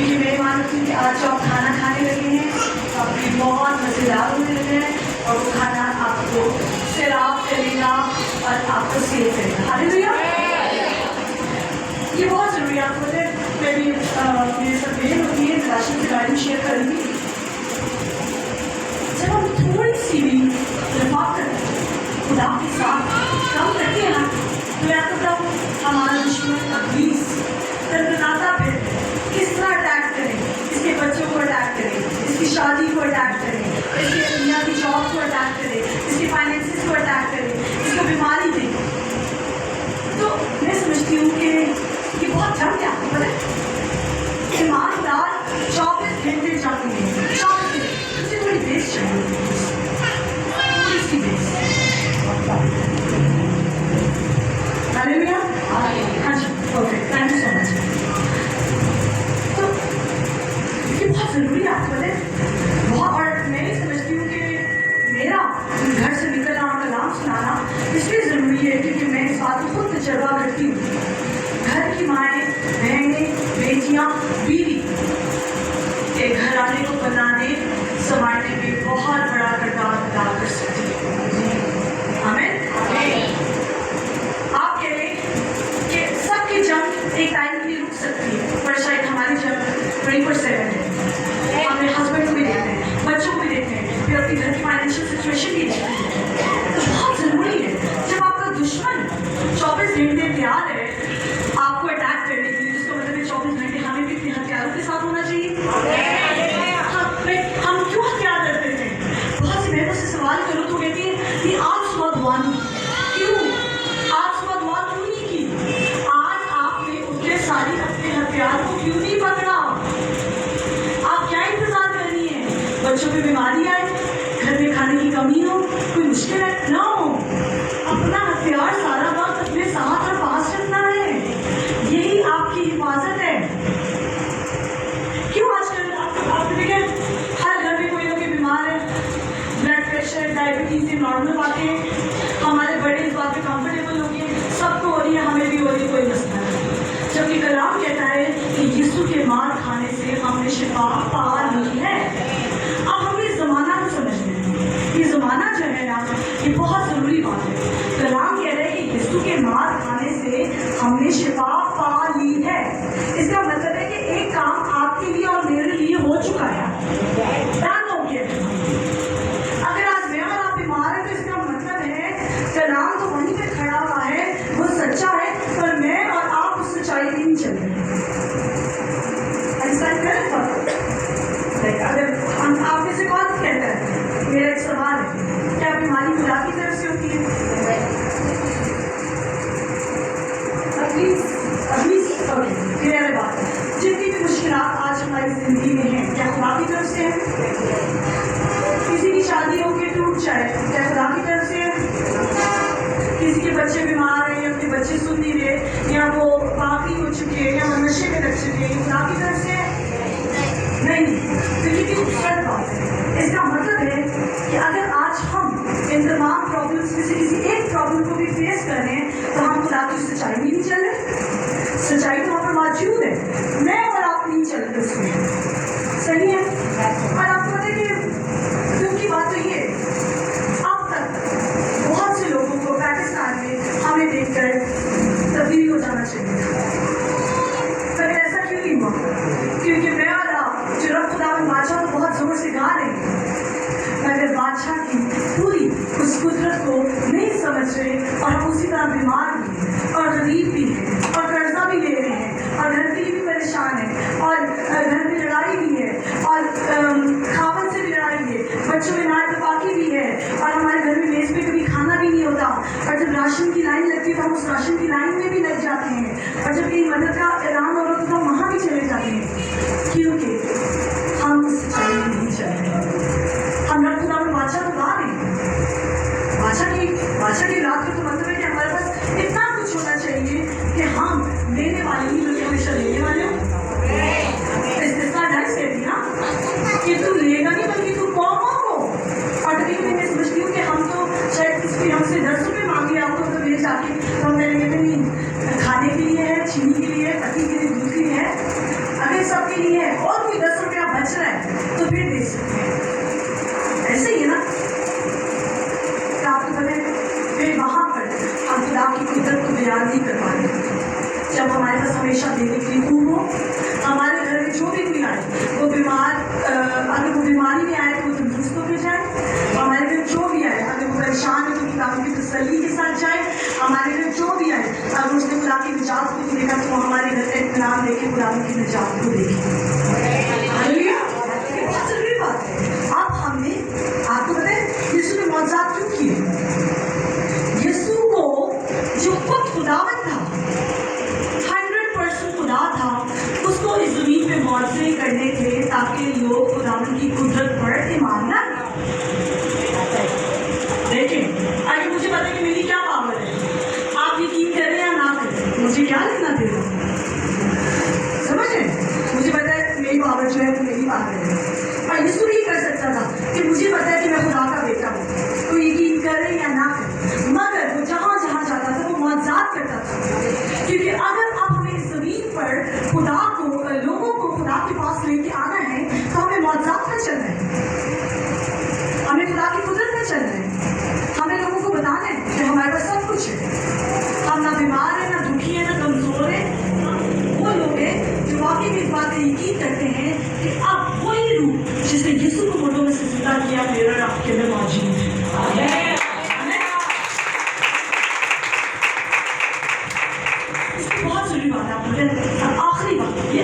کیونکہ میں مانتی ہوں کہ آج جو آپ کھانا کھانے لگے ہیں تو آپ کے بہت مزیدار ہونے لگے ہیں اور وہ کھانا آپ کو سیراب کرے گا اور آپ کو صحت کرے گا. ہاللیلویا. یہ بہت ضروری ہے. آپ کو میں بھی میرے ساتھ بہن ہوتی ہے راشن کے بارے میں شیئر کروں گی. جب ہم تھوڑی سی بھی رفاقت خدا کے ساتھ کام کرتے ہیں نا تو میں آپ کو بتاؤں ہمارا دشمن ابلیس تنگناتا پھر کس طرح اٹیک کرے, اس کے بچوں کو اٹیک کرے, اس کی شادی کو اٹیک کرے, اس کے دنیا کی جاب کو اٹیک کرے, اس کے فائنینسز کو اٹیک کرے, اس کو بیماری دے. تو میں سمجھتی ہوں کہ یہ بہت جنگ ہے. آپ کو پتہ ہے ایماندار 24 گھنٹے جنگ میں 24 گھنٹے مجھے تھوڑی بیس چاہیے, تھوڑی سی بیس. ہاللیلویا. ہاں جی پرفیکٹ, تھینک یو سو مچ. تو یہ بہت ضروری ہے. آپ کو پتہ ہے بہت. اور میں یہ سمجھتی ہوں کہ میرا گھر سے نکلنا اور کلام سنانا اس لیے ضروری ہے کیونکہ میں اس بات کو خود تجربہ کرتی ہوں. گھر کی مائیں, بہنیں, بیٹیاں, بیوی کے گھر آنے کو بنانے سنبھالنے میں بہت بڑا کردار ادا کر سکتی ہے. آمین. آپ کہہ رہے کہ سب کی جنگ ایک ٹائم کے لیے رک سکتی ہے, پر شاید ہماری جنگ 24/7 ہے. ہم اپنے ہسبینڈ کو بھی دیکھتے ہیں, بچوں کو بھی دیکھتے ہیں, پھر اپنی گھر کی فائنینشیل سچویشن بھی دیکھتے ہیں. تو بہت ضروری ہے جب آپ کا دشمن 24 گھنٹے تیار ہے آپ کو اٹیک کرنے کے لیے, جس کا مطلب ہے 24 گھنٹے ہمیں بھی اپنے ہتھیاروں کے ساتھ ہونا چاہیے. ہم کیوں ہتھیار کرتے تھے؟ بہت سی بہنوں سے سوال کرو تو کہتی ہے کہ آج صبح دعا نہیں کیوں, آج صبح دعا کیوں نہیں کی, آج آپ نے اتنے ساری اپنے ہتھیار کو کیوں نہیں پکڑا. آپ کیا انتظار کر رہی ہیں؟ بچوں پہ بیماری آئے, گھر میں کھانے کی کمی ہو, کوئی مشکل ہے؟ نہ ہو. اپنا ہتھیار سارا وقت اپنے ساتھ اور پاس رکھنا ہے, یہی آپ کی حفاظت ہے. کیوں آج کل آپ دیکھیں ہر گھر میں کوئی نہ کوئی بیمار ہے, بلڈ پریشر, ڈائبٹیز, یہ نارمل باتیں ہیں. ہمارے بڑے اس بات پہ کمفرٹیبل ہو گئے, سب کو ہو رہی ہے, ہمیں بھی ہو رہی ہے, کوئی مسئلہ نہیں. جبکہ کلام کہتا ہے کہ یسوع کے مار کھانے سے ہم نے شفا پا لی ہے. اب ہم اس زمانہ کو سمجھتے ہیں, یہ زمانہ جو ہے نا یہ بہت ضروری بات ہے. کلام کہہ رہے ہیں کہ یسوع کے مار کھانے سے ہم نے شفا پا لی ہے. اس کا مطلب ہے کہ ایک کام آپ کے لیے اور میرے لیے ہو چکا ہے, ڈن ہو گیا. اگر آج میں اور آپ بیمار ہیں تو اس کا مطلب ہے کلام تو وہیں پہ کھڑا ہوا ہے, وہ سچا ہے, پر میں اور آپ اس سچائی پہ نہیں چل رہے. ایسا کریں اگر آپ میں سے کون کہتا ہے, میرا ایک سوال ہے, کیا بیماری خدا کی طرف سے ہوتی ہے؟ کلیئر بات ہے. جتنی بھی مشکلات آج ہماری زندگی میں ہیں کیا خدا کی طرف سے ہے؟ کسی کی شادی ہو کے ٹوٹ جائے کیا خدا کی طرف سے ہے؟ کسی کے بچے بیمار ہیں یا اپنے بچے سن نہیں رہے یا وہ باقی ہو چکے ہیں یا وہ نشے میں لگ چکے ہیں, خدا کی طرف سے نہیں. تو یہ کتنی خوبصورت بات ہے. اس کا مطلب ہے کہ اگر آج ہم ان تمام پرابلمس میں سے کسی ایک پرابلم کو بھی فیس کر رہے ہیں تو ہم خدا کی سچائی میں نہیں چل رہے. سچائی تو وہاں پر موجود ہے, میں اور آپ نہیں چل رہے اس میں, صحیح ہے. اور آپ کو پتہ ہے کہ دکھ کی بات تو یہ ہے اب تک بہت سے لوگوں کو پاکستان میں ہمیں دیکھ کر تبدیلی ہو جانا چاہیے, پر ایسا کیوں نہیں ہوا؟ کیونکہ میں اور آپ جو رب خدا میں بادشاہ کو بہت زور سے گا رہے ہیں, مگر بادشاہ کی پوری اس قدرت کو نہیں سمجھ رہے, اور ہم اسی طرح بیمار بھی ہیں اور غریب بھی ہیں اور قرضہ بھی لے رہے ہیں اور گھر کے لیے بھی پریشان ہیں اور گھر میں لڑائی بھی ہے اور کھاون سے بھی لڑائی ہے, بچوں میں نااتفاقی بھی ہے اور ہمارے گھر میں میز پہ کبھی کھانا بھی نہیں ہوتا, اور جب راشن کی لائن لگتی ہے تو ہم اس راشن کی لائن میں بھی لگ جاتے ہیں, اور جب کہیں مدد کا اعلان ہو رہا تو ہم وہاں بھی چلے جاتے ہیں, کیونکہ ہم اس سچائی میں نہیں چل رہے. ہم رب خدا میں بادشاہ کو گا رہے ہیں, بادشاہ کی رات کا تو مطلب ہے کہ ہمارے پاس اتنا کچھ ہونا چاہیے کہ ہم لینے والے نہیں بلکہ ہمیشہ لینے والے ہوں. استثنا ڈھائی سے دیا کہ تو لے گا نہیں بلکہ تو قوموں کو. اور کبھی میں سمجھتی ہوں کہ ہم تو شاید کسی ہم سے 10 روپے مانگے آپ کو تو لے جا کے تو ہم میرے نہیں کھانے کے لیے ہے, چینی کے لیے, پتی کے لیے, دودھ کے لیے ہے, اگر سب کے لیے ہے बयान नहीं कर पा रहे। जब हमारे पास हमेशा देने के लिए खूब हो, हमारे घर में जो भी कोई आए वो बीमार, अगर वो बीमारी में आए तो वो तंदुरुस्त होकर जाए। हमारे घर जो भी आए अगर वो परेशान है तो खुदा की तसल्ली के साथ जाए। हमारे घर जो भी आए अगर उसने खुदा की निजात को देखा तो वो हमारे घर का इत्मीनान देखे, खुदा की निजात को देखे। हालेलुया, ये बहुत जरूरी बात है। अब हमने आपको पता है यीशु ने मौजूद क्यों किए? यीशु को जो खुद खुदावंद था, 100% खुदा था, उसको इस जमीन पे मौजूद करने थे ताकि लोग खुदावंद की कुदरत पर ईमान न देखें। आगे मुझे पता है कि मेरी क्या पावर है, आप यकीन करें या ना करें, मुझे क्या लेना देना, समझे? मुझे पता है मेरी पावर जो है वो मेरी पावर है। और यीशु नहीं कर सकता था कि मुझे पता है कि मैं खुदा का बेटा हूँ, तो यकीन करें या ना करें, मगर वो जहाँ जहाँ जाता था वो मौजूद करता था। क्योंकि अगर अब हमें इस जमीन पर खुदा को, लोगों को खुदा के पास लेके आना है तो हमें मौजूद में चलना है, हमें खुदा की कुदरत में चलना है। हमें लोगों को बताना है कि हमारे पास सब कुछ है, हम ना बीमार हैं, ना दुखी हैं, ना कमजोर हैं। वो लोग हैं जो वाकई में इस बात पर यकीन करते हैं कि अब वही रूप जिसने यीशु को मुर्दों में से जिंदा किया मेरा आपके में मौजूद है। इसकी बहुत जरूरी बात है। आप मुझे आखिरी बात, ये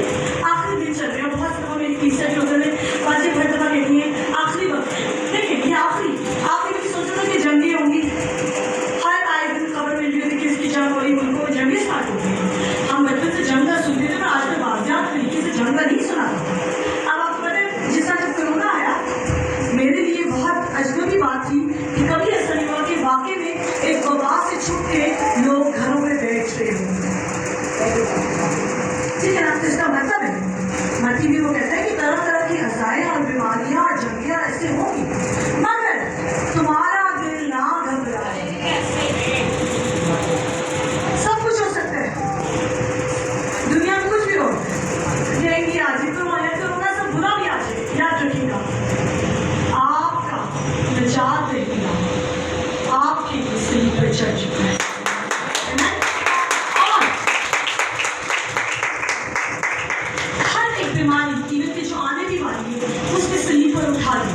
आखिरी दिन चल रहे हैं, बहुत समय मेरी तीसरे चौथे में बातें हर दफा कहती है आखिरी वक्त। देखिए ये आखिरी भी सोचो ना कि जंगें होंगी, हर आए दिन खबर मिल रही थी कि इसकी जंग हो रही, मुल्कों में जंगें स्टार्ट हो गई। हम बचपन से जंग का सुनते थे पर आज तक बाज़ियात तरीके से जंग का नहीं सुना था। अब आपको पता है जिस तरह जब कोरोना आया मेरे लिए बहुत अजनबी बात थी कि कभी ऐसा नहीं हुआ कि वाकई में एक वबा से छुप के लोग घरों में बैठ रहे हों। ठीक है ना, तो इसका मतलब है मती भी वो कहता है कि तरह तरह की अज़ाएं और बीमारियां और जंगें ऐसे होंगी, मगर तुम्हारा दिल ना घबराए, सब कुछ हो सकता है, दुनिया में कुछ भी हो, डेंगू आ जाए, कोरोना सब बुरा भी आ जाए, याद रखिएगा आपका निजात रहेगा, आपकी किसी पर चढ़ चुका है। बीमारी जीवन की जो आने की वाली है उसके सलीब पर उठा दी।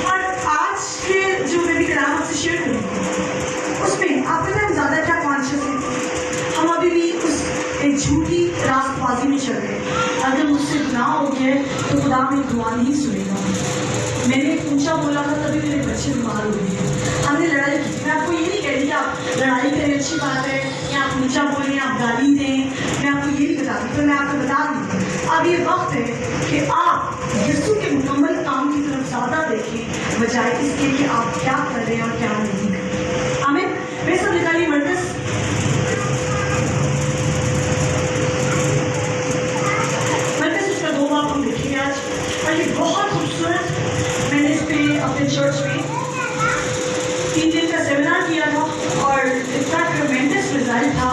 और आज के जो मैं भी कलाम आपसे शेयर करूँ उसमें आप पता है ज़्यादा क्या कॉन्शियस है, हम अभी भी उस एक झूठी रास्तबाजी में चल रहे हैं। अगर मुझसे गुनाह हो गया तो खुदा मेरी दुआ नहीं सुनेगा। मैंने ऊंचा बोला था तभी मेरे बच्चे बीमार हो गए, हमने लड़ाई की। मैं आपको ये नहीं कह रही कि आप लड़ाई करें अच्छी बात है, या आप ऊंचा बोलें, आप गाली दें, मैं आपको ये नहीं बता रही, तो मैं आपको बता दूँ अब ये वक्त है कि आप यीशु के मुकम्मल काम की तरफ ज़्यादा देखें बजाय इसके कि आप क्या कर रहे हैं और क्या नहीं कर रहे। हमें मैं सब निकाली मर्कस उसका 2 बाब हम देखेंगे आज, और ये बहुत खूबसूरत, मैंने इस पर अपने चर्च में 3 दिन का सेमिनार किया था और इतना ट्रेमेंडस रिजल्ट था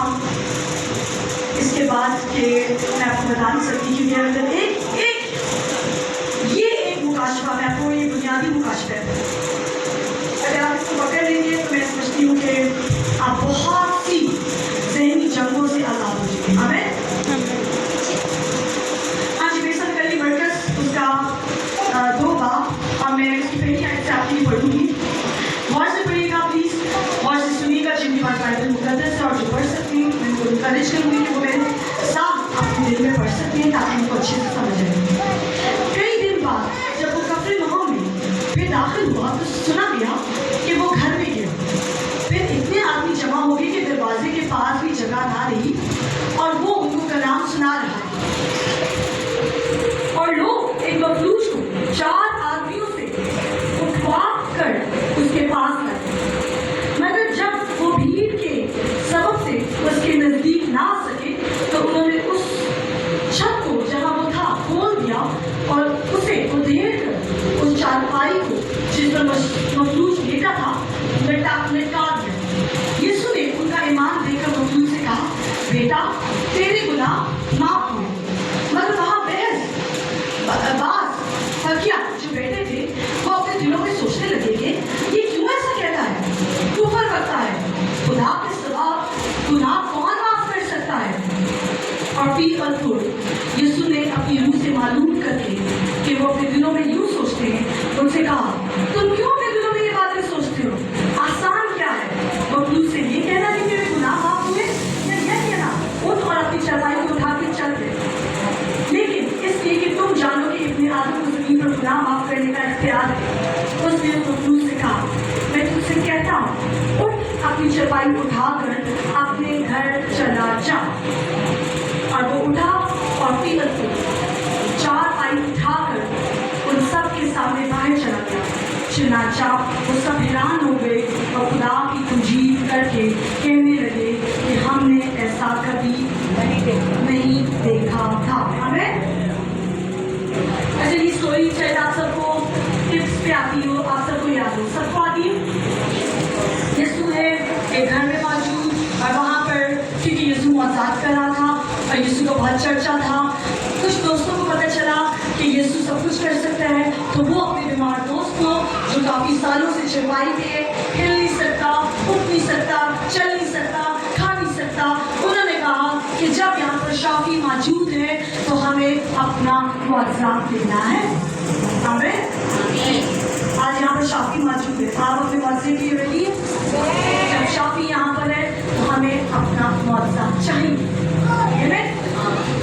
इसके बाद कि मैं आपको बता नहीं सकती। क्योंकि अगर एक मुकाशफा, मैं आपको ये बुनियादी मुकाशफा है, अगर आप इसको पकड़ लेंगे तो मैं समझती हूँ कि आप बहुत सी ज़हनी जंगों से आज़ाद हो चुके हैं। हमें हाँ जी, मेरे साथ कल मरकज़ उसका 2 बाब, और मैं उसकी पहली आयत से आपके लिए पढ़ूंगी। गौर से पढ़िएगा प्लीज़, गौर से सुनिएगा। जिनके पास बाइबल मुकद्दस है और जो पढ़ सकती हैं मैं उनको इनकरेज करूँगी कि वो मेरे साथ अपने दिल में पढ़ सकती हैं ताकि उनको अच्छे से समझ आए। कई दिन बाद जब वो कफरनहूम में फिर दाखिल हुआ तो सुना गया कि वो घर में गया। फिर इतने आदमी जमा हो गए कि दरवाजे के पास भी जगह ना रही और वो उनको कलाम सुना रहा है। और लोग एक मखलूज को 4 आदमियों से उठवा कर उसके पास गए, मगर जब वो भीड़ के सबब से उसके नज़दीक ना आ सके तो उन्होंने उस छत को जहाँ वो था खोल दिया और उसे उधेड़ कर उस चारपाई को जिस पर मखलूज लेटा था लटका दिया। यीशु ने उनका ईमान देखकर मखलूज से कहा, बेटा तेरे गुनाह माफ हुए। मगर वहाँ बाज फकिया जो बैठे थे वो अपने दिलों में सोचने लगे कि ये क्यों ऐसा कहता है, क्यों फर्क रखता है, खुदा के सिवा गुनाह कौन माफ कर सकता है? और पी और खुद यीशु ने अपनी रूह से मालूम करके कि वो अपने दिलों में यूं सोचते हैं, उनसे कहा, तुम क्यों अपने दिलों में ये बातें सोचते हो? आसान क्या है मखलूक से ये कहना कि तेरे गुनाह माफ हुए, या यह कहना उठ और अपनी चारपाई को उठा के चल दे? लेकिन इसलिए कि तुम जानो कि अपने आदम को जमीन पर गुनाह माफ करने का इख्तियार है। उसने मखलूक से कहा, मैं तुझसे कहता हूँ, उठ अपनी चारपाई उठाकर अपने घर चला जा। और वो उठा और पीतल को चारपाई उठाकर उन सब के सामने बाहर चला गया। चनाचा वो सब हैरान हो गए और खुदा की तौजीह करके कहने लगे कि हमने ऐसा कभी नहीं देखा था। हमें ऐसे ये स्टोरी शायद आप सबको टिप्स पे आती हो, आप सबको याद हो, सबको आती है। यीशु है एक घर में मौजूद और वहाँ पर क्योंकि यीशु मौजूद कर रहा था और यीशु का बहुत चर्चा था, कुछ दोस्तों को पता चला कि यीशु सब कुछ कर सकता है, तो वो अपने बीमार दोस्त को जो काफी सालों से चरवाई पे हिल नहीं सकता, उठ नहीं सकता, चल नहीं सकता, खा नहीं सकता, उन्होंने कहा कि जब यहाँ पर शाफी मौजूद है तो हमें अपना मुआवजा देना है। हमें आज यहाँ पर शाफी मौजूद है, आप अपने मुआवजे के लिए रेडी है? जब शाफी यहाँ पर है तो हमें अपना मुआवजा चाहिए।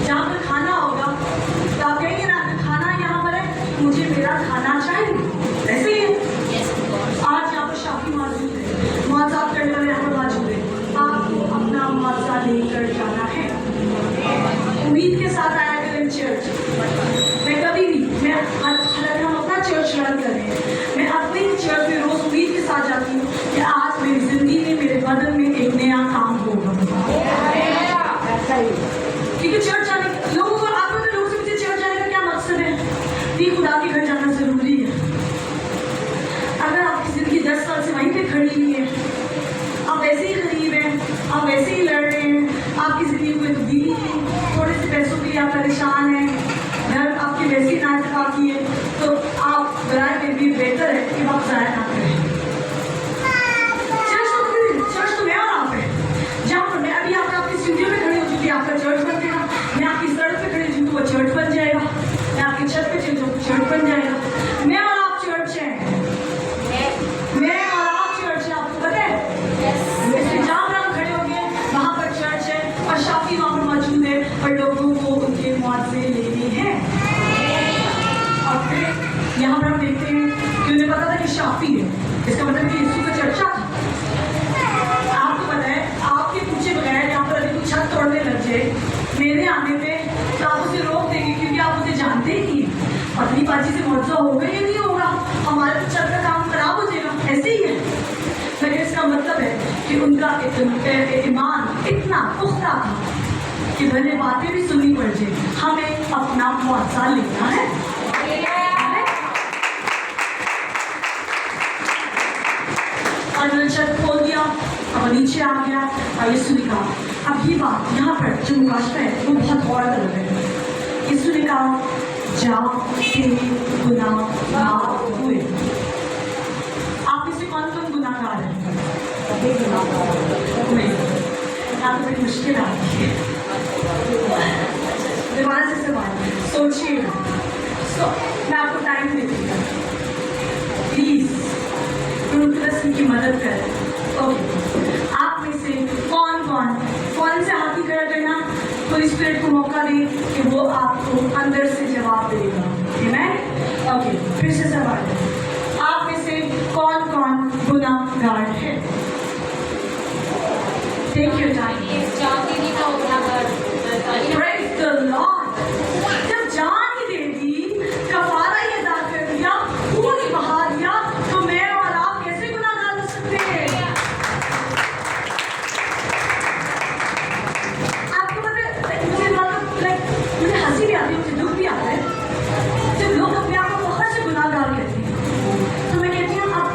जहाँ पर खाना होगा तो आप कहेंगे ना खाना यहाँ पर है, मुझे मेरा खाना चाहिए। ऐसे ही आज यहाँ पर शाफी मौजूद है, मुआवजा करने वाले यहाँ पर मौजूद है, आपको अपना मुआवजा लेकर जाना है। उम्मीद के साथ आया करें चर्च। मैं कभी भी हालांकि हम अपना चर्च रन कर रहे हैं, मैं अपनी चर्च में रोज उम्मीद के साथ जाती हूँ कि आज मेरी जिंदगी में, मेरे बदन में एक नया काम होगा। क्योंकि चर्च जाने लोगों को, आप लोगों से मुझे चर्च जाने का क्या मकसद है? कि खुदा के घर जाना जरूरी है। अगर आपकी जिंदगी 10 साल से वहीं पे खड़ी हुई है, आप वैसे ही गरीब हैं, आप वैसे ही लड़ रहे हैं, आपकी जिंदगी में तब्दीली नहीं, थोड़े से पैसों के लिए आप परेशान हैं, घर आपकी वैसे ही नाइंसाफी है, तो आप बराए में भी बेहतर है कि आप ज़ाया ना करें। चर्च तो मैं और आप है, जहाँ पर मैं अभी यहाँ पर आपकी स्टूडियो में खड़ी हो चुकी है, आपका चर्च बन जाएगा। मैं आपकी सड़क पे खड़ी हूँ तो वो चर्च बन जाएगा, मैं आपकी छत पे चली जाऊँ चर्च बन जाएगा। मैं और आप चर्च हैं, मैं और आप चर्च है, आपको पता है? वैसे जहाँ पर हम खड़े होंगे वहाँ पर चर्च है और शाफी वहाँ पर मौजूद है और लोगों को उनके मुआवजे लेने हैं। और फिर यहाँ पर हम देखते हैं कि उन्हें पता था कि शाफी है, इसका मतलब कि यीशु का चर्चा था। आपको पता है, आपके पूछे बगैर यहाँ पर अभी कुछ छत तोड़ने लग जाए मेरे आने पे तो आप उसे रोक देंगे, क्योंकि आप उसे जानते ही नहीं हैं अपनी बाजी से मुआवजा होगा या नहीं होगा, हमारे तो छत का काम खराब हो जाएगा। ऐसे ही है, लेकिन इसका मतलब है कि उनका ईमान इतना पुख्ता था कि भले बातें भी सुननी पड़ जाए, हमें अपना मुआवजा लेना है। और उन्होंने छत खोल दिया और नीचे आ गया और यीशु ने कहा, अब ये बात यहाँ पर जो मुकाशफा है वो बहुत और अलग है। यीशु ने कहा, जा तेरे गुनाह माफ हुए। आप में से कौन कौन गुनाहगार है? नहीं, यहाँ तो बड़ी मुश्किल आती है। दोबारा से सवाल सोचिए, मैं आपको टाइम देती हूँ, प्लीज की मदद करें। ओके, आप में से कौन से हाथ की खड़ा करना, पुलिस स्पिरिट को मौका दे कि वो आपको अंदर से जवाब देगा। आमीन। ओके, फिर से सवाल है, आप में से कौन गुनाहगार है? Take your time. Praise the lord. जब जान ही दे दी, कफारा ही अदा कर दिया, खून ही बहा दिया, तो मैं और आप कैसे गुनाहगार हो सकते हैं? आपको पता है, मुझे हंसी भी आती है, मुझे दुख भी आता है जब लोग अपने आप को बहुत से गुनाहगार कहते हैं। तो मैं कहती हूँ, आप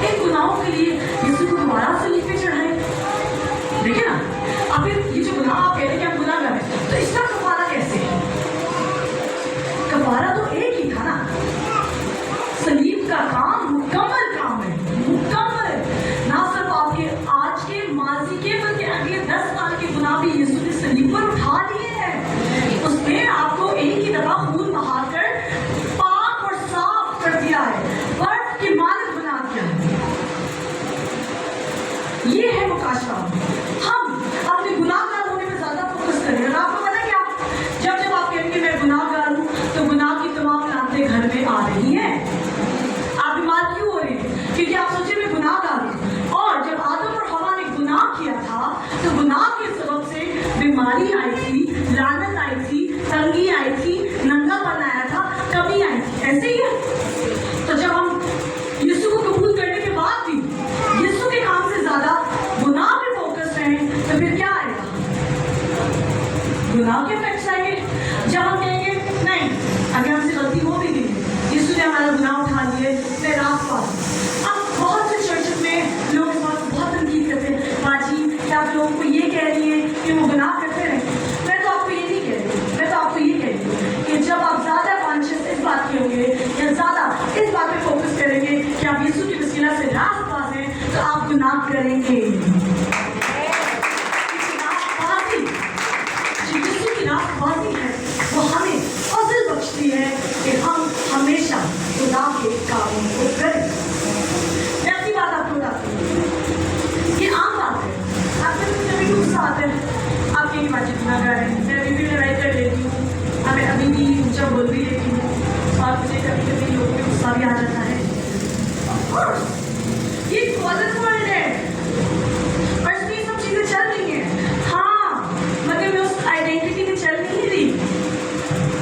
इन गुनाहों के लिए यीशु को दोबारा सलीब पे चढ़ाएं। देखिए ना, अब ये जो गुनाह आप कह रहे हैं कि हम गुनाहगार हैं, तो इसका कफारा कैसे है? कफारा तो एक ही था ना, सलीब का काम मुकम्मल काम है, मुकम्मल। ना सिर्फ आपके आज के माजी के, बल्कि अगले के 10 साल के गुनाह भी यीशु ने सलीब पर उठा लिए हैं। उसने आपको एक ही दफा खून बहाकर पाक और साफ कर दिया है, बर्फ की मालिक बना दिया है। ये है मुकाशफा। हम अपने गुनाहगार होने में ज्यादा फोकस करें। और आपको पता है क्या, जब जब आप कहेंगे मैं गुनाहगार हूँ तो गुनाह की तमाम लानतें घर में आ रही हैं। आप बीमार क्यों हो रहे हैं? क्योंकि आप सोचे मैं गुनाहगार हूँ। और जब आदम और हवा ने गुनाह किया था तो गुनाह के सबब से बीमारी आई थी, लानत आई थी, तंगी आई थी, नंगापन आया था, कमी आई थी। ऐसे ही है। तो जब हम यीशु को कबूल करने के बाद भी यीशु के काम से ज्यादा गुनाह पे फोकस रहें तो फिर क्या आएगा? गुनाह के इफेक्ट्स आएंगे। जब हम कहेंगे नहीं, अगर हमसे गलती हो भी गई है, यीशु ने हमारा गुनाह उठा लिए, मैं रास्त पास। अब बहुत से चर्च में लोग इस बात को बहुत तनकीद करते हैं, बाजी क्या आप लोगों को ये कह रही है कि वो गुनाह करते रहे? मैं तो आपको ये नहीं कह रही, मैं तो आपको ये कह रही हूँ कि जब आप ज्यादा कॉन्शियस इस बात के होंगे या ज्यादा इस बात पे फोकस करेंगे कि आप यीशु की वसीला से रास्त पास हैं, तो आप गुनाह करेंगे। रास्तबाजी है वो हमें फजल बख्शती है कि हम हमेशा खुदा के कामों को करें। मैं अपनी बात आपको बताती हूँ, ये आम बात है। आपके तो कभी गुस्सा आता है, आप यही बात गुनाहगार है, मैं अभी भी लड़ाई कर लेती हूँ, मैं अभी भी ऊंचा बोल भी लेती हूँ, और मुझे कभी कभी लोगों में गुस्सा भी आ जाता है। ये फॉलन वर्ल्ड है और इसमें सब चीजें चल रही हैं। हाँ, मगर मैं उस आइडेंटिटी में चल नहीं रही।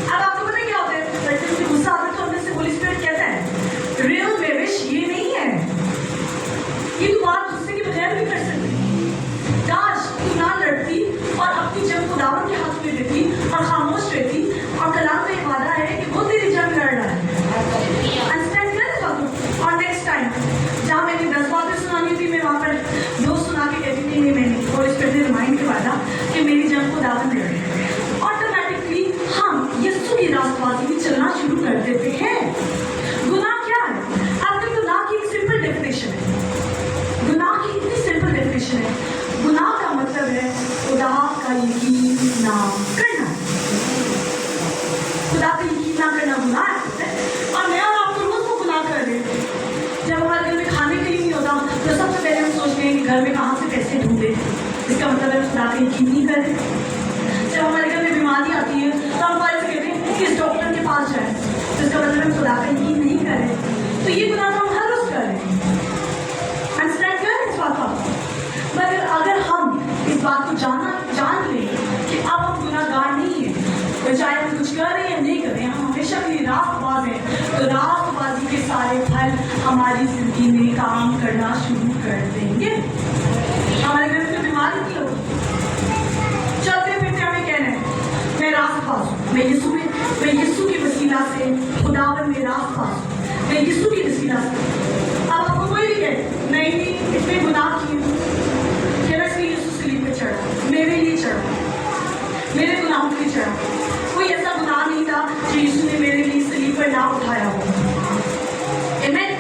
अब आपको पता क्या होता है, जैसे मुझे गुस्सा आता है तो अंदर से होली स्पिरिट कहता है रियल बेविश ये नहीं है, ये तो बात गुस्से के बगैर भी कर सकती। काश तू ना लड़ती और अपनी जंग खुदावन के हाथ में देती और खामोश रहती, और कलाम में वादा है कि वो तेरी जंग लड़ रहा है। अंडरस्टैंड कर इस बात को। और नेक्स्ट टाइम जहाँ मैंने 10 बातें सुनानी थी, मैं वहाँ पर 2 सुना के कहती थी नहीं मैंने, और इस पर रिमाइंड करवा था कि मेरी जंग खुदावन लड़ रही है। ऑटोमेटिकली हम यीशु की रास्तबाजी में चलना शुरू कर देते हैं। गुनाह क्या है? आपने गुनाह की एक सिंपल डेफिनेशन है। गुनाह की इतनी सिंपल डेफिनेशन है, गुनाह का मतलब है खुदा का यकीन ना करना। खुदा का यकीन ना करना गुनाह है। और मैं और आप रोज वो गुनाह कर रहे हैं। जब हमारे घर में खाने के लिए नहीं होता तो सबसे पहले हम सोचते हैं कि घर में कहाँ से पैसे ढूंढे, इसका मतलब है खुदा का यकीन नहीं करें। जब हमारे घर में बीमारी आती है तो हम पहले से कहते हैं कि इस डॉक्टर के पास जाए, तो इसका मतलब है खुदा का यकीन नहीं करें। तो ये गुनाह हम हर रोज कर रहे हैं। अंडरस्टैंड करें इस बात का। मगर अगर हम इस बात को जान लें कि अब हम गुनाहगार नहीं है, तो चाहे हम कुछ कर रहे हैं या नहीं कर रहे हैं, हम हमेशा के लिए रास्तबाज हैं, तो रास्तबाजी के सारे फल हमारी जिंदगी में काम करना शुरू कर देंगे। हमारे घर में बीमारी नहीं होगी, चलते फिरते हमें कहना है मैं रास्तबाज हूँ, मैं यीशु की वसीला से खुदावन में रास्तबाज हूँ, मैं यीशु की वसीला से। अब आपको कोई भी कहे नहीं इतने गुनाह किए, यीशु सलीब पे चढ़ा, मेरे लिए चढ़ा, मेरे गुनाहों के लिए चढ़ा। कोई ऐसा गुनाह नहीं था जो यीशु ने मेरे लिए सलीब पर ना उठाया हो। आमीन।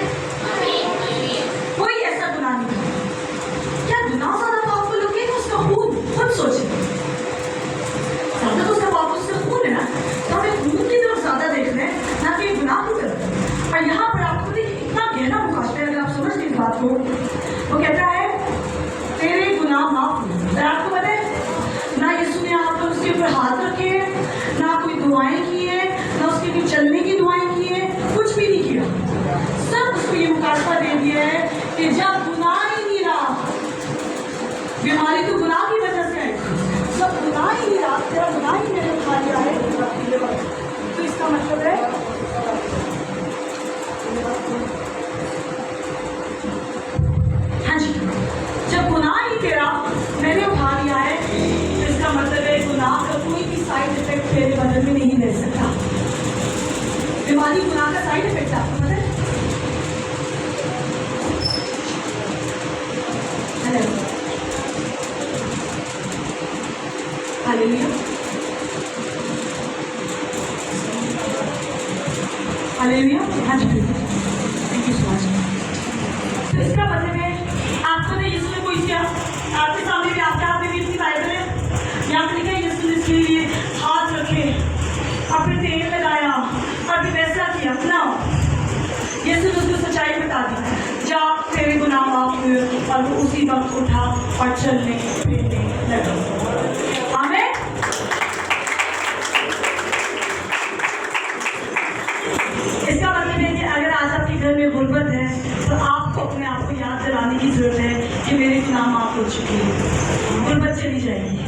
कोई ऐसा गुनाह नहीं था। क्या गुनाह ज्यादा पावरफुल हो गया कि उसका खून? खुद सोचे, ज्यादा तो उसका पावरफुल उसका खून है ना, तो हमें खून की तरफ ज्यादा देखना है ना कि गुनाह की तरफ। और यहाँ पर आपको देखिए इतना गहरा मुकाशफा है, अगर आप समझ इस बात को, वो कहता है तेरे गुनाह माफ हुए। आपको पता है ना यीशु ने आप पर उसके ऊपर हाथ रखे हैं, ना कोई दुआएं की है, ना उसके लिए चलने की दुआएं की है, कुछ भी नहीं किया। सब उसको ये मुकाशफा दे दिया है कि जब गुनाह ही नहीं रहा, बीमारी तो गुनाह की वजह से आई, जब गुनाह ही नहीं रहा, तेरा गुनाह ही मैंने उठा लिया है, तो इसका मतलब है हाँ जी, जब गुनाह ही तेरा मैंने उठा लिया है, तो इसका मतलब है गुनाह का कोई भी साइड इफेक्ट तेरे बदन में नहीं रह सकता। बीमारी गुनाह का साइड इफेक्ट आपको पता है? हेलो, हालेलुया, हालेलुया, हाँ जी, थैंक यू सो मच। तो इसका मतलब है आपको तो यीशु ने कोई किया, आपके सामने भी आपके हाथ में भी वक्त उठा और चलने फिरने लगा। आमीन। इसका मतलब है कि अगर आज आपके घर में गुर्बत है तो आपको अपने आप को याद दिलाने की जरूरत है कि मेरे गुनाह माफ हो चुके हैं, गुर्बत चली जाएगी।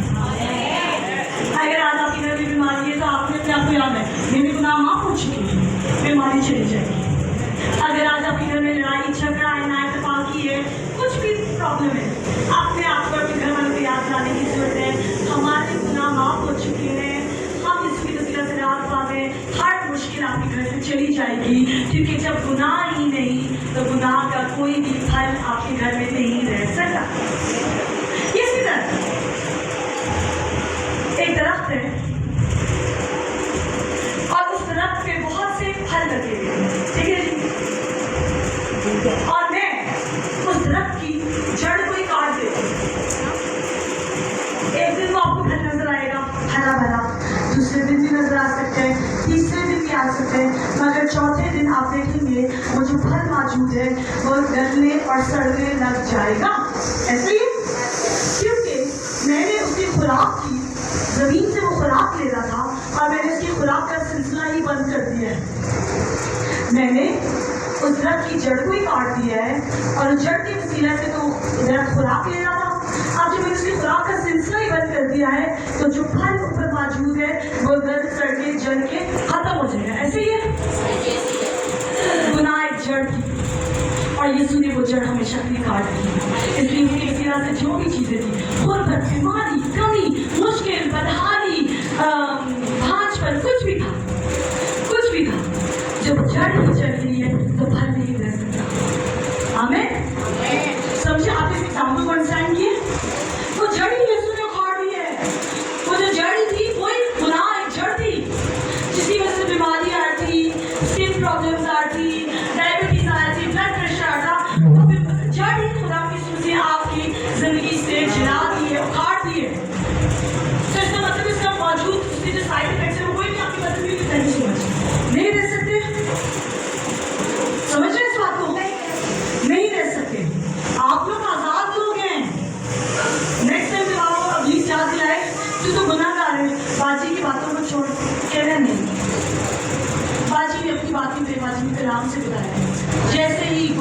अगर आज आपके घर में बीमारी है तो आपने अपने आप को याद है मेरे गुनाह माफ हो चुके हैं, बीमारी चली जाएगी। अगर आज आपके घर में लड़ाई झगड़ा है, नाइतफाकी है, कुछ भी प्रॉब्लम है, अपने आप को अपने घर वालों को याद दिलाने की जरूरत है हमारे गुनाह माफ हो चुके हैं, हम इसकी वसीला से राहत पावे, हर मुश्किल आपके घर से चली जाएगी। क्योंकि जब गुनाह ही नहीं तो गुनाह का कोई भी फल आपके घर में नहीं रह सकता। इसी तरह एक दरख्त है और उस दरख्त पे बहुत से फल लगे हुए हैं, ठीक है जी, और मैं उस दरख्त की जड़ को ही काट देती हूँ। एक दिन वो आपको फल नजर आएगा हरा भरा, दूसरे दिन भी नजर आ सकते हैं, तीसरे दिन भी आ सकते हैं, मगर चौथे दिन आप देखेंगे वो जो फल मौजूद है वो गलने और सड़ने लग जाएगा। ऐसे ही क्योंकि मैंने उसकी खुराक की, जमीन से वो खुराक ले रहा था और मैंने उसकी खुराक का सिलसिला ही बंद कर दिया है। मैंने उस दरख्त की जड़ को ही काट दिया है और उस जड़ के वसीले से तो दरख्त खुराक ले रहा था, अब जब मैंने उसकी खुराक का सिलसिला ही बंद कर दिया है तो जो फल ऊपर मौजूद है वो गल सड़ के जल के खत्म हो जाएगा। ऐसे ही है, गुनाह एक जड़ थी और यीशु ने वो जड़ हमेशा के लिए काट दी। इसलिए उसके वसीला से जो भी चीजें थी, गुर्बत, बीमारी, कमी, मुश्किल, बदहाली, भांजपन, कुछ भी था, जब जड़ नहीं चल रही है तो फल नहीं दे सकता। आमीन। समझे? आप इस एग्जाम्पल को अंडरस्टैंड किए? वो जड़ ही यीशु ने उखाड़ दी है। वो जो जड़ थी वो एक गुनाह एक जड़ थी जिसकी वजह से बीमारी आ रही थी, स्किन प्रॉब्लम्स आ रही थी, डायबिटीज आ रही थी, ब्लड प्रेशर आ रहा, तो फिर जड़ ही खुदा की ने आपकी जिंदगी से जला दी है, उखाड़ दी है। तो इसका मतलब इसका मौजूद उसके जो साइड इफेक्ट्स है वो कोई भी आपकी मदद नहीं दे सकते। समझ रहे इस बात को? नहीं दे सकते। आप लोग आजाद लोग हैं। नेक्स्ट टाइम जब आपको अगली याद दिलाए तो गुनाहगार है, बाजी की बातों को छोड़ कहना नहीं। बाजी ने अपनी बातें बेबाजी में कलाम से बताया, जैसे ही जब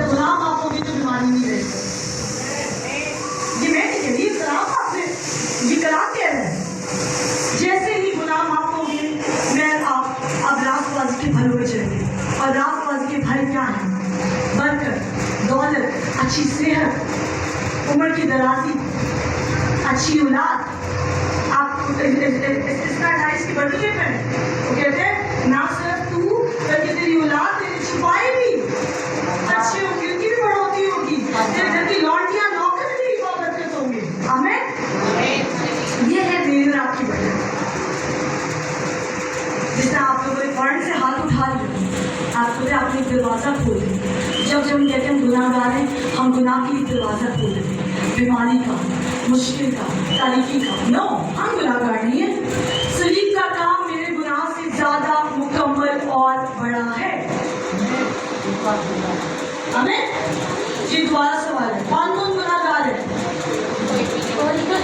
गुनाह माफ होगी तो बीमारी नहीं रहेगी। ये मैं नहीं कह रही, कलाम आपने ये कलाम कह रहे हैं, जैसे ही गुनाह माफ होगी मैं आप अब रास्तबाजी के फलों में चलेंगे। और रास्तबाजी के फल क्या है? बरकत, दौलत, अच्छी सेहत, उम्र की दराजी, अच्छी औलाद। आप इसका 28 की बड़ी है, वो कहते हैं ना सिर्फ तू बल्कि तेरी औलाद तेरे छुपाए भी अच्छे होंगे, उनकी भी बढ़ोतरी होगी, तेरे घर की लौंडियां नौकर भी बरकत होंगे। आमीन। ये है मेरी और आपकी बरकत। जिससे आप लोगों ने फौरन से हाथ उठा लिया, आपको आपने एक दरवाजा खोल दिया। जब हम कहते हैं गुनाहगार हैं, हम गुनाह की दरवाजा खोल देते हैं, बीमारी का, मुश्किल का, तारीकी का। नो, हम गुनाहगार नहीं है। सलीब का काम मेरे गुनाह से ज्यादा मुकम्मल और बड़ा है। हमें ये दोबारा सवाल है, कौन कौन गुनाहगार है?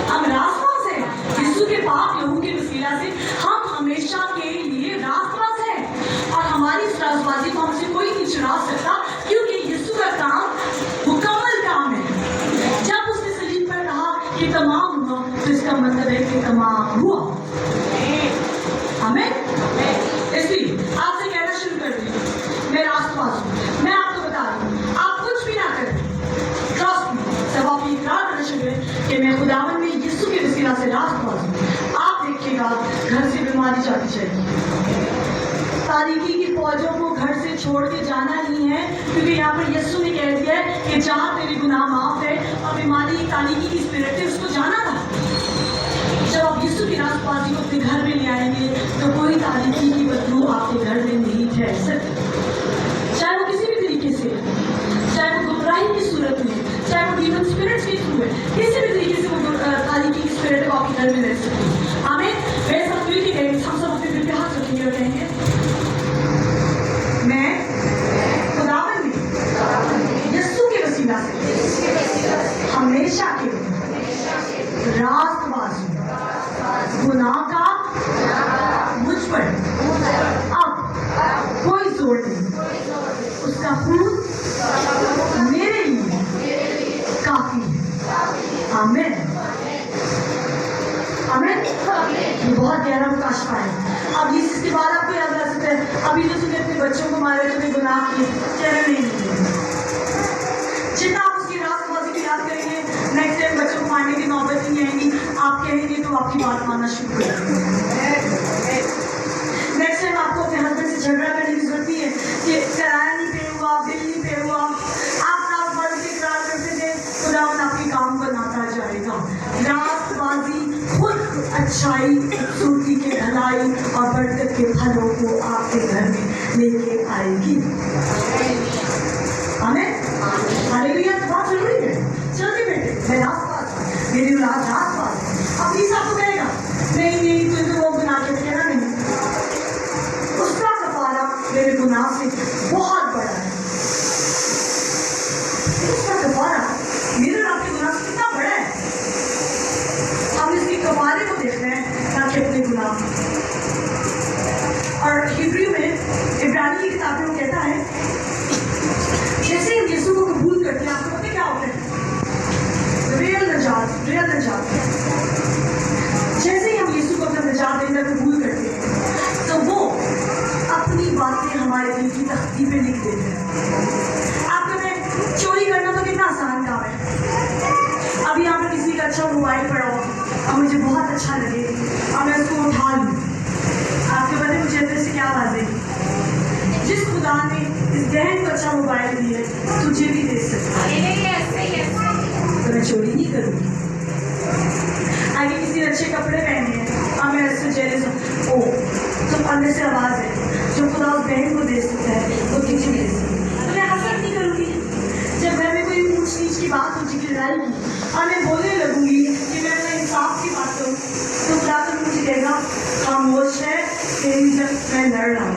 हम रास्तबाज हैं। यीशु के पाक लहू के वसीला से हम हमेशा के लिए रास्तबाज हैं और हमारी इस रास्तबाजी को हमसे कोई नहीं छुड़ा सकता, क्योंकि यीशु का काम मुकम्मल काम है। जब उसने सलीब पर कहा कि तमाम हुआ तो इसका मतलब है कि तमाम हुआ। हमें इसलिए आपसे कहना शुरू कर दिया, मैं रास्तबाज हूँ। मैं आपको बता रही हूँ, आप कुछ भी ना करें, ट्रस्ट मी, जब आप ये इकरार करना शुरू करें कि मैं खुदावन में यीशु के वसीला से रास्तबाज हूँ, आप देखिएगा घर से बीमारी जाती जाएगी। तारीकी की फौजों को घर से छोड़ के जाना ही है, क्योंकि यहाँ पर यीशु ने कह दिया है कि जहाँ तेरे गुनाह माफ है और बीमारी तारीकी की स्पिरिट है उसको जाना था। जब आप यीशु की रास्तबाजी को अपने घर में ले आएंगे तो कोई तारीकी की बदबू आपके घर में नहीं ठहर सकती, चाहे वो किसी भी तरीके से, चाहे वो गुमराही की सूरत में, चाहे वो डीमन स्पिरिट्स के थ्रू है, किसी भी तरीके से वो तारीकी की स्पिरिट को आपके घर में रह सकती है। हमें मेरे साथ मिल के कहेंगे, हम सब अपने दिल पे हाथ रखेंगे और कहेंगे, मैं खुदावन में यीशु के वसीला से راست بازی گناہ کا مجھ پر اب کوئی زور نہیں، اس کا خون میرے لیے کافی ہے۔ آمین آمین۔ یہ بہت گہرا مکاشفہ ہے۔ اب اس کے بعد آپ کو یاد رکھ سکتے ہیں، ابھی جو تمہیں اپنے بچوں کو مارے، تمہیں گناہ کیے، چہرے نہیں ملے۔ جتنا آپ اس کی راست بازی کو یاد کریں گے، نیکسٹ ٹائم بچوں کو مارنے کی نوبت نہیں آئیں گی، آپ کہیں گے تو آپ کی بات ماننا شروع کر دیں گے۔ نیکسٹ ٹائم آپ کو اپنے ہسبینڈ سے جھگڑا کرنے کی ضرورت نہیں ہے کہ کرایہ نہیں پے ہوا، بل نہیں پے ہوا، آپ راست بازی کے اقرار کرتے تھے، خدا آپ کے کام بناتا جائے گا۔ راست بازی خود اچھائی، خوبصورتی کے بھلائی اور برکت کے پھلوں کو آپ کے گھر میں لے کے آئے گی۔ آمین۔ ہاللیلویا۔ بہت ضروری ہے۔ چلتے بیٹے، میں راست باز ہوں، میری اولاد راست باز ہے۔ اب یہ سب کو کہے گا نہیں نہیں تو وہ گناہ کے کہنا نہیں، اس کا کفارہ میرے گناہ سے بہت بڑا ہے۔ اس کا کفارہ میرے رب کے گناہ سے کتنا بڑا ہے، ہم اس کے کفارے کو دیکھ رہے ہیں تاکہ اپنے گناہ۔ اور ہبریو میں عبرانی کی کتاب میں وہ کہتا ہے جیسے ہم یسوع کو قبول کرتے ہیں، آپ کو پتہ کیا ہوتا ہے؟ ریئل نجات۔ جیسے ہی ہم یسوع کو اپنا نجات دینا قبول کرتے ہیں تو وہ اپنی باتیں ہمارے دل کی تختی پہ لکھ دیتے ہیں۔ آپ کو میں چوری کرنا تو کتنا آسان کام ہے۔ ابھی یہاں پر کسی کا اچھا موبائل پڑا ہو اور مجھے بہت اچھا لگے اور میں اس کو اٹھا لوں، آپ کے پتہ مجھے اندر سے کیا آواز ہے؟ جس خدا نے اس بہن کو اچھا موبائل دیا ہے تجھے بھی دے سکتا ہے، تو میں چوری نہیں کروں گی۔ آگے کسی نے اچھے کپڑے پہنے ہیں اور میں اس سے جیلس ہوں، او تو اندر سے آواز ہے جو خدا اس بہن کو دے سکتا ہے وہ تجھے دے سکتا ہے، تو میں حسد نہیں کروں گی۔ جب گھر میں کوئی اونچ نیچ کی بات ہو چکی، لڑائی کی، اور میں بولنے لگوں گی کہ میں اپنا انصاف کی بات کروں، تو خدا تو مجھے کہے گا خاموش ہے تیری جب میں لڑ رہا ہوں،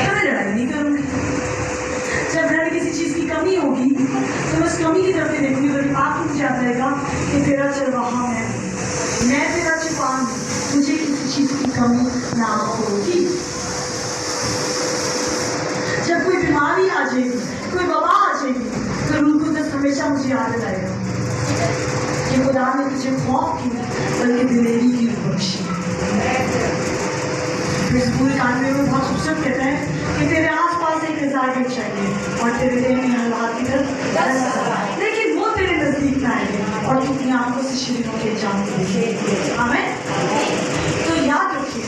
تو میں لڑائی نہیں کروں گی۔ جب گھر میں کسی چیز کی کمی ہوگی تو میں اس کمی کی طرف دیکھوں گی، بلکہ آپ کو مجھے یاد رہے گا کہ تیرا چرواہا میں تیرا چپان ہوں، مجھے کسی چیز کی کمی نہ ہوگی۔ جب کوئی بیماری آ جائے گی، کوئی وبا آ جائے گی، تو روح القدس ہمیشہ مجھے یاد دلائے گا کہ خدا نے تجھے خوف کی بلکہ دلیری کی بخشی۔ اس پورے کانوے میں بہت خوبصورت کہتا ہے کہ تیرے آس پاس ایک ہزار گھر چاہیے اور تیرے دل میں حالات کی طرف لیکن وہ تیرے نزدیک نہ آئے اور تو اپنی آنکھوں سے شیروں کے جانتے ہیں۔ آمین۔ تو یاد رکھیے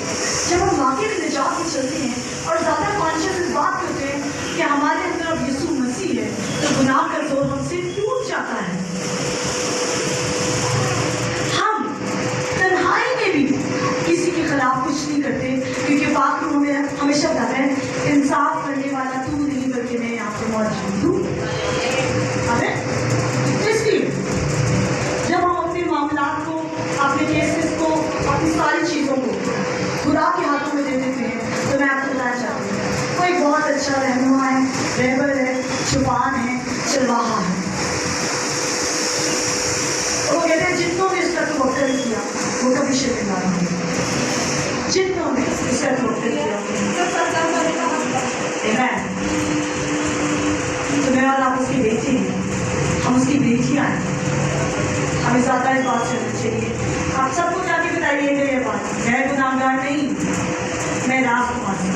جب ہم واقعی میں نجات سے چلتے ہیں اور زیادہ کانشیس اس بات پہ ہوتے ہیں کہ ہمارے اندر اب یسوع مسیح ہے، تو گناہ کا زور ہم سے ٹوٹ جاتا ہے۔ ہم تنہائی میں بھی کسی کے خلاف کچھ نہیں کرتے، کیونکہ پاک روح میں ہمیشہ کہتا ہے انصاف کرنے والا تو نہیں بلکہ میں یہاں پہ موجود ہوں۔ آمین۔ اس لیے جب ہم اپنے معاملات کو، اپنے کیسز کو، اپنی ساری چیزوں کو خدا کے ہاتھوں میں دے دیتے ہیں، تو میں آپ کو بتانا چاہتی ہوں کوئی بہت اچھا رہنما ہے، رہبر ہے، چوپان ہے، چرواہا ہے۔ وہ کہتے ہیں جتنوں نے اس کا توقع کیا وہ کبھی شرمندہ نہیں ہوئے، جتنوں نے اس کا توقع کیا۔ تو میرا آپ اس کی بیٹی ہیں، ہم اس کی بیٹیاں ہیں، ہمیں زیادہ اس بات سے ہونا چاہیے۔ آپ سب کو جا کے بتائیے گا یہ بات، میں گناہگار نہیں، میں راست باز ہوں،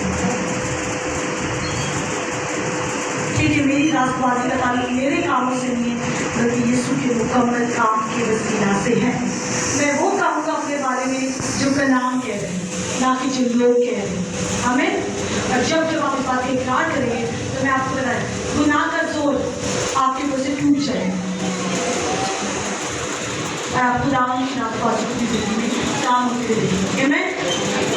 کیونکہ میری راست بازی کا تعلق میرے کاموں سے نہیں ہے بلکہ یسوع کے مکمل کام کے وسیلہ سے ہے۔ میں وہ کہوں گا اپنے بارے میں جو کلام کہہ رہے ہیں، نہ کہ جو لوگ کہہ رہے ہیں۔ آمین۔ اور جب آپ اس بات کا اقرار کریں گے تو میں آپ کو بتائیں گناہ کا زور آپ کے اوپر سے ٹوٹ جائے گا اور آپ خدا کی راست بازی کی زندگی میں کام ہوتے رہیں گے۔ آمین۔